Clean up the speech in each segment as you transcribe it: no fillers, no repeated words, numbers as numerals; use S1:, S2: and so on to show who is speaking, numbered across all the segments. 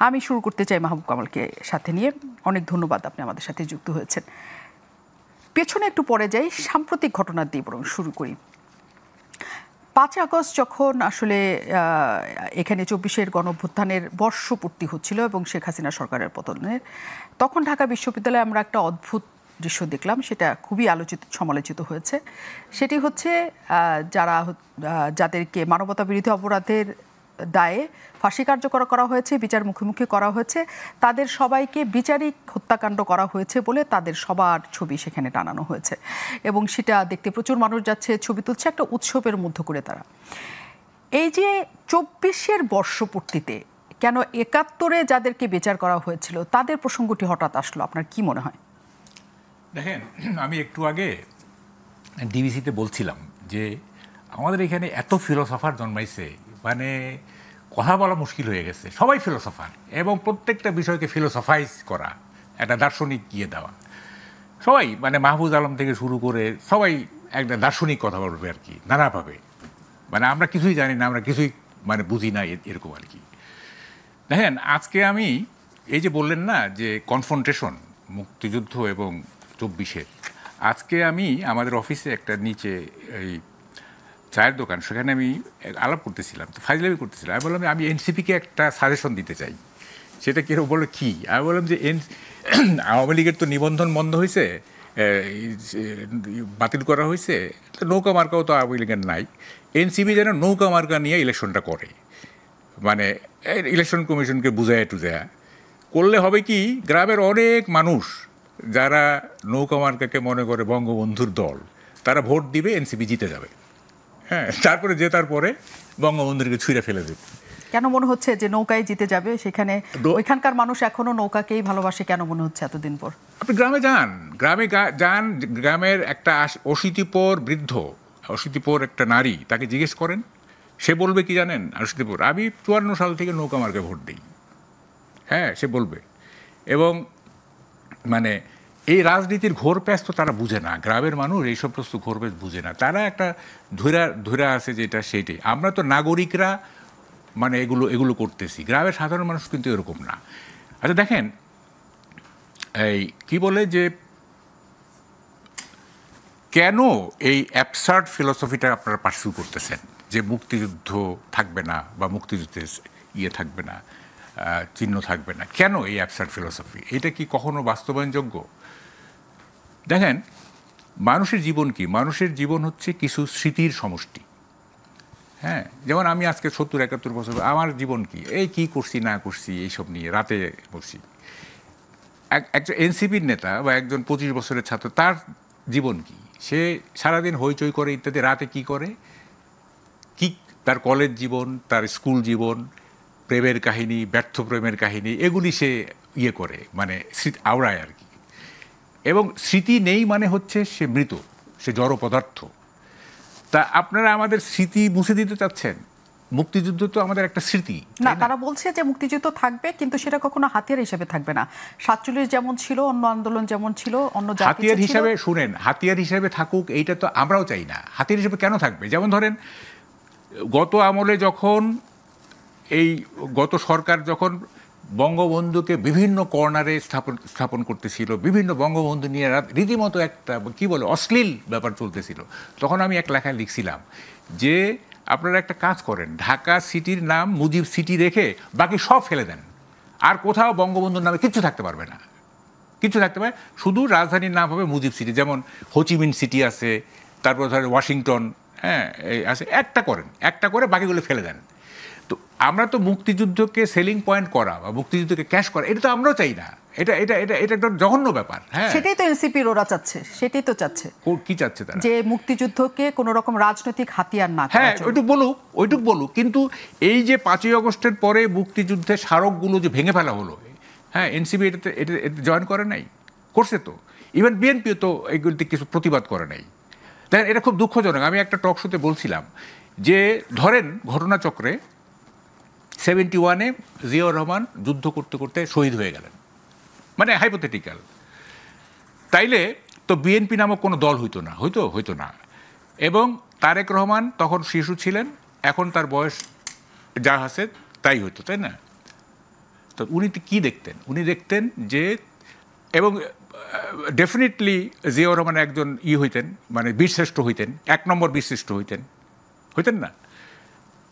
S1: আমি শুরু করতে চাই মাহবুব কামালকে সাথে নিয়ে। অনেক ধন্যবাদ, আপনি আমাদের সাথে যুক্ত হয়েছেন। পেছনে একটু পরে যাই, সাম্প্রতিক ঘটনা দিয়ে বরং শুরু করি। 5 আগস্ট যখন আসলে এখানে 24-এর গণঅভ্যুত্থানের বর্ষপূর্তি হচ্ছিল এবং শেখ হাসিনা সরকারের পতনের, তখন ঢাকা বিশ্ববিদ্যালয়ে আমরা একটা অদ্ভুত দৃশ্য দেখলাম, সেটা খুবই সমালোচিত হয়েছে। সেটি হচ্ছে যাদেরকে মানবতা বিরোধী অপরাধের দায়ে ফাঁসি কার্যকর করা হয়েছে, বিচার মুখোমুখি করা হয়েছে, তাদের সবাইকে বিচারিক হত্যাকাণ্ড করা হয়েছে বলে তাদের সবার ছবি সেখানে টানানো হয়েছে এবং সেটা দেখতে প্রচুর মানুষ যাচ্ছে, ছবি তুলছে, একটা উৎসবের মধ্য করে তারা। এই যে 24-এর বর্ষপূর্তিতে কেন 71-এ যাদেরকে বিচার করা হয়েছিল তাদের প্রসঙ্গটি হঠাৎ আসলো, আপনার কি মনে হয়?
S2: দেখেন, আমি একটু আগে ডিবিসিতে বলছিলাম যে আমাদের এখানে এত ফিলোসফার জন্মাইছে, মানে কথা বলা মুশকিল হয়ে গেছে। সবাই ফিলোসফার এবং প্রত্যেকটা বিষয়কে ফিলোসফাইজ করা, একটা দার্শনিক গিয়ে দেওয়া। সবাই মানে মাহফুজ আলম থেকে শুরু করে সবাই একটা দার্শনিক কথা বলবে আর কি, নানাভাবে। মানে আমরা কিছুই জানি না, আমরা কিছুই মানে বুঝি না, এরকম আর কি। দেখেন, আজকে আমি এই যে বললেন না যে কনফ্রন্টেশন মুক্তিযুদ্ধ এবং 24-এর, আজকে আমি আমাদের অফিসে একটা নিচে এই চায়ের দোকান, সেখানে আমি আলাপ করতেছিলাম, তো ফাইজলামি করতেছিলাম। আমি বললাম আমি এনসিপিকে একটা সাজেশন দিতে চাই। সেটা কেউ বললো কি? আমি বললাম যে আওয়ামী লীগের তো নিবন্ধন বন্ধ হয়েছে, বাতিল করা হয়েছে, তো নৌকা মার্কাও তো আওয়ামী লীগের নাই। এনসিপি যেন নৌকা মার্কা নিয়ে ইলেকশনটা করে, মানে ইলেকশন কমিশনকে বুঝায় টুজায়া করলে হবে কি, গ্রামের অনেক মানুষ যারা নৌকা মার্কাকে মনে করে বঙ্গবন্ধুর দল, তারা ভোট দিবে, এনসিপি জিতে যাবে। হ্যাঁ, তারপরে জেতার পরে বঙ্গবন্ধুকে ছুঁড়ে ফেলে দেবে।
S1: কেন মনে হচ্ছে যে নৌকায় জিতে যাবে? সেখানে ওইখানকার মানুষ এখনো নৌকাকেই ভালোবাসে, কেন মনে হচ্ছে এতদিন পর?
S2: আপনি গ্রামে যান, গ্রামের একটা অশীতিপর বৃদ্ধ, অশীতিপর একটা নারী, তাকে জিজ্ঞেস করেন, সে বলবে কি জানেন? অশীতিপর, আমি 54 সাল থেকে নৌকা মার্কে ভোট দিই। হ্যাঁ, সে বলবে। এবং মানে এই রাজনীতির ঘোর প্যাঁচ তো তারা বুঝে না, গ্রামের মানুষ এই সমস্ত ঘোর প্যাঁচ বুঝে না, তারা একটা ধৈরা আছে যেটা সেইটাই। আমরা তো নাগরিকরা মানে এগুলো করতেছি, গ্রামের সাধারণ মানুষ কিন্তু এরকম না। আচ্ছা দেখেন, এই কি বলে যে কেন এই অ্যাবসার্ড ফিলোসফিটা আপনারা পার্সিউ করতেছেন যে মুক্তিযুদ্ধ থাকবে না বা মুক্তিযুদ্ধের থাকবে না, চিহ্ন থাকবে না? কেন এই অ্যাবসার্ড ফিলোসফি? এটা কি কখনো বাস্তবায়নযোগ্য? দেখেন, মানুষের জীবন কি? মানুষের জীবন হচ্ছে কিছু স্মৃতির সমষ্টি। হ্যাঁ, যেমন আমি আজকে 70-71 বছর, আমার জীবন কি? এই কি করছি না করছি এইসব নিয়ে রাতে বসি। একজন এনসিপির নেতা বা একজন 25 বছরের ছাত্র, তার জীবন কি? সে সারাদিন হইচই করে ইত্যাদি, রাতে কি করে, কি তার কলেজ জীবন, তার স্কুল জীবন, প্রেমের কাহিনী, ব্যর্থ প্রেমের কাহিনী, এগুলি সে করে, মানে আওড়ায় আর কি। এবং স্মৃতি নেই মানে হচ্ছে সে মৃত, সে জড় পদার্থ। তা আপনারা আমাদের স্মৃতি মুছে দিতে চাচ্ছেন? মুক্তিযুদ্ধ তো আমাদের একটা স্মৃতি
S1: না। তারা বলছে যে মুক্তিযুদ্ধ থাকবে, কিন্তু সেটা কখনো হাতিয়ার হিসেবে থাকবে না। 47 যেমন ছিল, অন্য আন্দোলন যেমন ছিল, অন্য
S2: হাতিয়ার হিসাবে, শুনেন, হাতিয়ার হিসাবে থাকুক, এইটা তো আমরাও চাই না। হাতিয়ার হিসেবে কেন থাকবে? যেমন ধরেন, গত আমলে যখন গত সরকার যখন বঙ্গবন্ধুকে বিভিন্ন কর্নারে স্থাপন করতেছিল, বিভিন্ন বঙ্গবন্ধু নিয়ে রীতিমতো একটা কি বলে অশ্লীল ব্যাপার চলতেছিল, তখন আমি এক লেখায় লিখছিলাম যে আপনারা একটা কাজ করেন, ঢাকা সিটির নাম মুজিব সিটি রেখে বাকি সব ফেলে দেন, আর কোথাও বঙ্গবন্ধুর নামে কিচ্ছু থাকতে পারবে না, কিছু থাকতে পারে, শুধু রাজধানীর নাম হবে মুজিব সিটি। যেমন হোচিমিন সিটি আছে, তারপর ধরেন ওয়াশিংটন, হ্যাঁ আছে, একটা করে বাকিগুলো ফেলে দেন। তো আমরা তো মুক্তিযুদ্ধকে সেলিং পয়েন্ট করা বা মুক্তিযুদ্ধকে ক্যাশ করা, এটা তো আমরাও চাই না। এটা এটা এটা এটা একটা জঘন্য ব্যাপার। হ্যাঁ,
S1: সেটাই তো এনসিপির ওরা চাচ্ছে, সেটাই তো চাচ্ছে।
S2: কি চাচ্ছে তারা?
S1: যে মুক্তিযুদ্ধকে কোনো রকম রাজনৈতিক হাতিয়ার না।
S2: হ্যাঁ, ওইটুক বলুক, কিন্তু এই যে 5ই আগস্টের পরে মুক্তিযুদ্ধের স্মারকগুলো যে ভেঙে ফেলা হলো, হ্যাঁ, এনসিপি এটা জয়েন করে নাই, করছে তো। ইভেন বিএনপিও তো এগুলিতে কিছু প্রতিবাদ করে নাই। দেখেন, এটা খুব দুঃখজনক। আমি একটা টক শোতে বলছিলাম যে ধরেন ঘটনাচক্রে 71-এ জিয়াউর রহমান যুদ্ধ করতে করতে শহীদ হয়ে গেলেন, মানে হাইপোথেটিক্যাল, তাইলে তো বিএনপি নামক কোনো দল হইতো না। এবং তারেক রহমান তখন শিশু ছিলেন, এখন তার বয়স যা আছে তাই হইতো, তাই না? তো উনি কি দেখতেন? উনি দেখতেন যে, এবং ডেফিনেটলি জিয়াউর রহমান একজন হইতেন, মানে বীরশ্রেষ্ঠ হইতেন, 1 নম্বর বীরশ্রেষ্ঠ হইতেন না?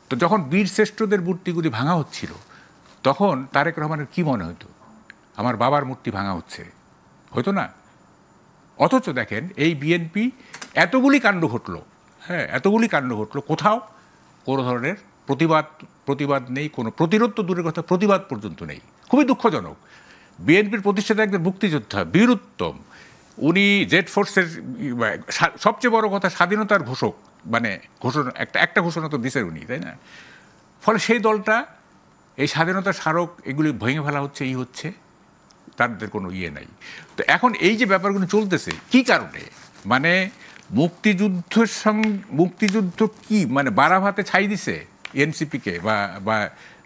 S2: তো যখন বীরশ্রেষ্ঠদের মূর্তিগুলি ভাঙা হচ্ছিল, তখন তারেক রহমানের কি মনে হতো? আমার বাবার মূর্তি ভাঙা হচ্ছে, হয়তো না? অথচ দেখেন এই বিএনপি এতগুলি কাণ্ড ঘটলো, হ্যাঁ, এতগুলি কাণ্ড ঘটলো, কোথাও কোনো ধরনের প্রতিবাদ নেই, কোনো প্রতিরোধ তো দূরের কথা, প্রতিবাদ পর্যন্ত নেই। খুবই দুঃখজনক। বিএনপির প্রতিষ্ঠাতা একজন মুক্তিযোদ্ধা, বীরুত্তম, উনি জেড ফোর্সের সবচেয়ে বড় কথা স্বাধীনতার ঘোষক, মানে ঘোষণা একটা ঘোষণা তো দিছেন উনি, তাই না? ফলে সেই দলটা এই স্বাধীনতার স্মারক এগুলি ভেঙে ফেলা হচ্ছে, হচ্ছে, তাদের কোনো নাই। তো এখন এই যে ব্যাপারগুলো চলতেছে কি কারণে, মানে মুক্তিযুদ্ধ কি মানে বারাভাতে ছাই দিছে এনসিপিকে বা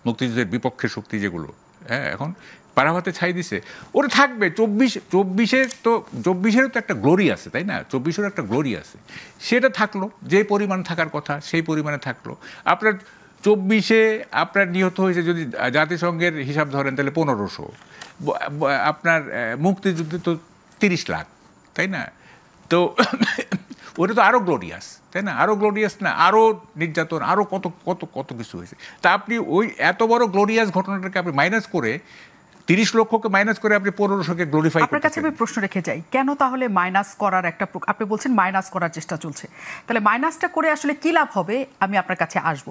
S2: মুক্তিযুদ্ধের বিপক্ষের শক্তি যেগুলো, হ্যাঁ, এখন বারাভাতে ছাই দিছে, ওরা থাকবে 24-এরও তো একটা গ্লোরি আছে, তাই না? 24-এরও একটা গ্লোরি আছে, সেটা থাকলো, যে পরিমাণ থাকার কথা সেই পরিমাণে থাকলো। আপনার 24-এ আপনার নিহত হয়েছে যদি জাতিসংঘের হিসাব ধরেন তাহলে 1500, আপনার মুক্তিযুদ্ধে তো 30 লাখ, তাই না? তো ওটা তো আরও গ্লোরিয়াস, তাই না? আরও গ্লোরিয়াস না, আরও নির্যাতন, আরও কত কত কত কিছু হয়েছে। তা আপনি ওই এত বড় গ্লোরিয়াস ঘটনাটাকে আপনি মাইনাস করে, 30 লক্ষকে মাইনাস করে আপনি 1500কে গ্লোরিফাই করতে।
S1: আপনার কাছে আমি প্রশ্ন রেখে যাই, কেন তাহলে মাইনাস করার একটা, আপনি বলছেন মাইনাস করার চেষ্টা চলছে, তাহলে মাইনাসটা করে আসলে কি লাভ হবে? আমি আপনার কাছে আসব।